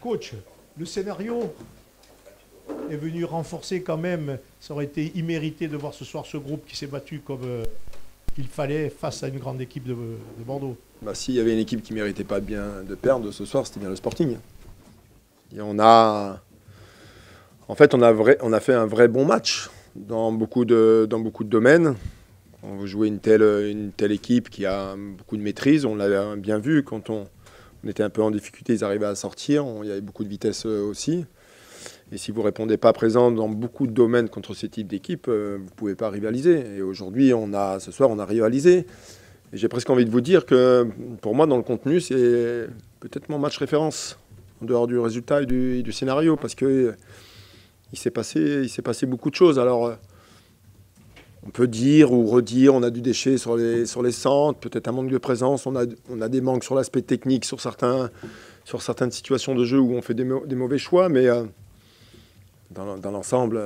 Coach, le scénario est venu renforcer quand même. Ça aurait été immérité de voir ce soir ce groupe qui s'est battu comme il fallait face à une grande équipe de Bordeaux. Bah, s'il y avait une équipe qui ne méritait pas bien de perdre ce soir, c'était bien le Sporting. Et on a fait un vrai bon match dans beaucoup de domaines. On veut jouer une telle équipe qui a beaucoup de maîtrise. On l'avait bien vu quand on était un peu en difficulté, ils arrivaient à sortir. Il y avait beaucoup de vitesse aussi. Et si vous ne répondez pas présent dans beaucoup de domaines contre ce type d'équipe, vous ne pouvez pas rivaliser. Et aujourd'hui, ce soir, on a rivalisé. Et j'ai presque envie de vous dire que pour moi, dans le contenu, c'est peut-être mon match référence, en dehors du résultat et du scénario, parce qu'il s'est passé beaucoup de choses. Alors, on peut dire ou redire, on a du déchet sur les centres, peut-être un manque de présence, on a des manques sur l'aspect technique, sur certaines situations de jeu où on fait des mauvais choix, mais dans l'ensemble,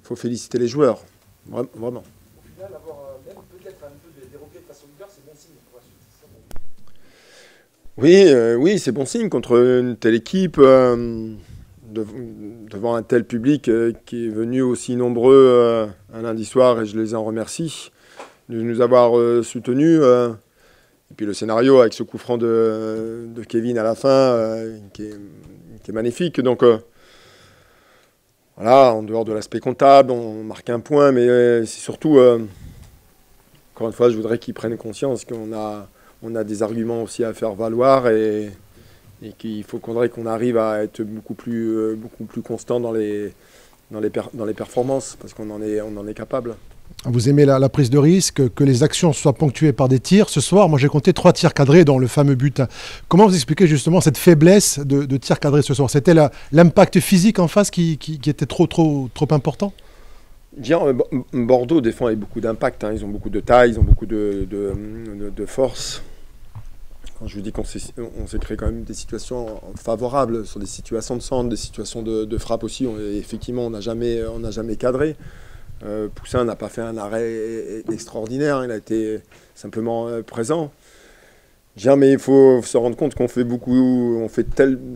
il faut féliciter les joueurs, vraiment. Au final, avoir même peut-être un peu des regrets face au leader, c'est bon signe pour la suite. Oui, c'est bon signe contre une telle équipe, devant un tel public qui est venu aussi nombreux un lundi soir, et je les en remercie de nous avoir soutenus. Et puis le scénario avec ce coup franc de Kevin à la fin, qui est magnifique. Donc voilà, en dehors de l'aspect comptable, on marque un point, mais c'est surtout, encore une fois, je voudrais qu'ils prennent conscience qu'on a des arguments aussi à faire valoir et qu'il faudrait qu'on arrive à être beaucoup plus constant dans les performances, parce qu'on en est capable. Vous aimez la prise de risque, que les actions soient ponctuées par des tirs. Ce soir, moi j'ai compté 3 tirs cadrés dans le fameux but. Comment vous expliquez justement cette faiblesse de tirs cadrés ce soir? C'était l'impact physique en face qui était trop important? Bordeaux défend avec beaucoup d'impact, hein. Ils ont beaucoup de taille, ils ont beaucoup de force. Quand je vous dis qu'on s'est créé quand même des situations favorables sur des situations de centre, des situations de frappe aussi. Effectivement, on n'a jamais cadré. Poussin n'a pas fait un arrêt extraordinaire, il a été simplement présent. Mais il faut se rendre compte qu'on fait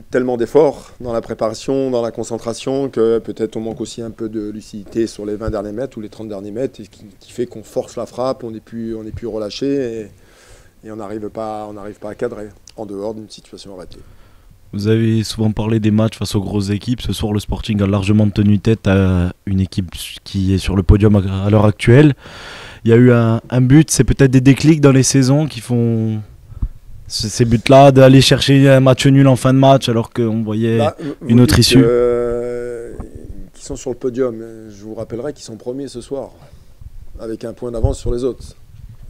tellement d'efforts dans la préparation, dans la concentration, que peut-être on manque aussi un peu de lucidité sur les 20 derniers mètres ou les 30 derniers mètres, et qui fait qu'on force la frappe, on n'est plus relâché et on n'arrive pas à cadrer en dehors d'une situation arrêtée. Vous avez souvent parlé des matchs face aux grosses équipes. Ce soir, le Sporting a largement tenu tête à une équipe qui est sur le podium à l'heure actuelle. Il y a eu un but, c'est peut-être des déclics dans les saisons qui font ces buts-là, d'aller chercher un match nul en fin de match alors qu'on voyait une autre issue. Qui sont sur le podium, je vous rappellerai qu'ils sont premiers ce soir, avec un point d'avance sur les autres.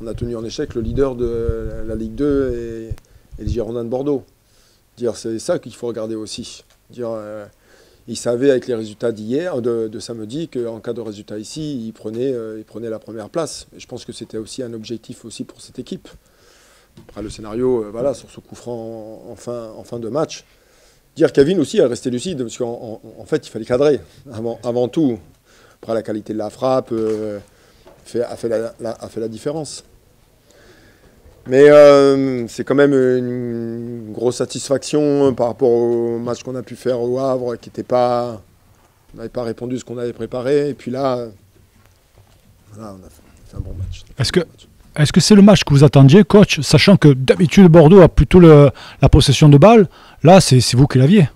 On a tenu en échec le leader de la Ligue 2 et les Girondins de Bordeaux. C'est ça qu'il faut regarder aussi. Ils savaient avec les résultats d'hier, de samedi, qu'en cas de résultat ici, ils prenaient la première place. Et je pense que c'était aussi un objectif aussi pour cette équipe. Après le scénario, sur ce coup franc en fin de match. Kevin aussi a resté lucide, parce qu'en fait, il fallait cadrer avant tout. Après, la qualité de la frappe a fait la différence. Mais c'est quand même une grosse satisfaction par rapport au match qu'on a pu faire au Havre, on n'avait pas répondu à ce qu'on avait préparé. Et puis là, on a fait un bon match. Est-ce que c'est le match que vous attendiez, coach, sachant que d'habitude Bordeaux a plutôt la possession de balle? Là, c'est vous qui l'aviez.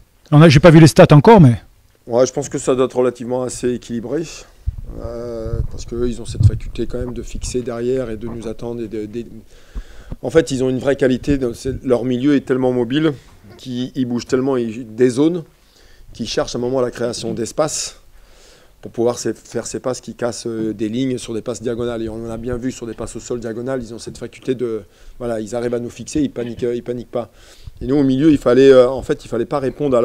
J'ai pas vu les stats encore, mais... Ouais, je pense que ça doit être relativement assez équilibré. Parce qu'eux, ils ont cette faculté quand même de fixer derrière et de nous attendre. En fait, ils ont une vraie qualité. Leur milieu est tellement mobile qu'ils bougent tellement des zones qu'ils cherchent à un moment la création d'espace pour pouvoir faire ces passes qui cassent des lignes sur des passes diagonales. Et on en a bien vu sur des passes au sol diagonales, ils ont cette faculté ils arrivent à nous fixer, ils paniquent pas. Et nous, au milieu, il fallait pas répondre à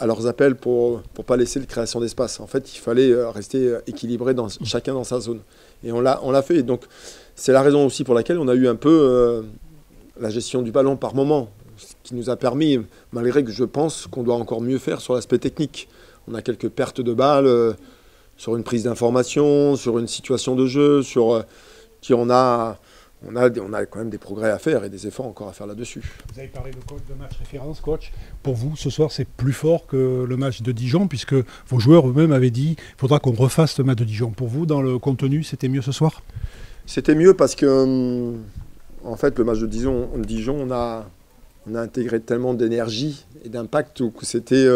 leurs appels pour pas laisser de création d'espace. En fait, il fallait rester équilibré chacun dans sa zone. Et on l'a fait. Donc, c'est la raison aussi pour laquelle on a eu un peu la gestion du ballon par moment, ce qui nous a permis, malgré que je pense qu'on doit encore mieux faire sur l'aspect technique. On a quelques pertes de balles sur une prise d'information, sur une situation de jeu, on a on a quand même des progrès à faire et des efforts encore à faire là-dessus. Vous avez parlé de match référence, coach. Pour vous, ce soir, c'est plus fort que le match de Dijon, puisque vos joueurs eux-mêmes avaient dit qu'il faudra qu'on refasse le match de Dijon. Pour vous, dans le contenu, c'était mieux ce soir? C'était mieux parce que, en fait, le match de Dijon, on a intégré tellement d'énergie et d'impact que c'était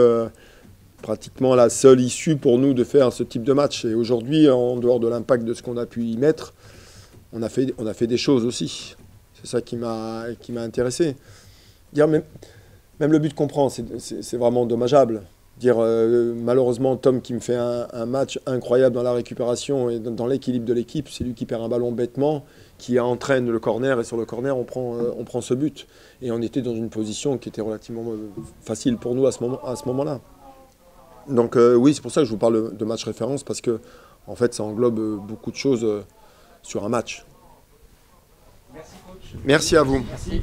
pratiquement la seule issue pour nous de faire ce type de match. Et aujourd'hui, en dehors de l'impact de ce qu'on a pu y mettre, on a fait des choses aussi. C'est ça qui m'a intéressé. Dire même le but qu'on prend, c'est vraiment dommageable. Dire malheureusement Tom qui me fait un match incroyable dans la récupération et dans l'équilibre de l'équipe, c'est lui qui perd un ballon bêtement, qui entraîne le corner, et sur le corner on prend ce but. Et on était dans une position qui était relativement facile pour nous à ce moment-là. Donc oui, c'est pour ça que je vous parle de match référence, parce que en fait ça englobe beaucoup de choses sur un match. Merci coach. Merci à vous. Merci.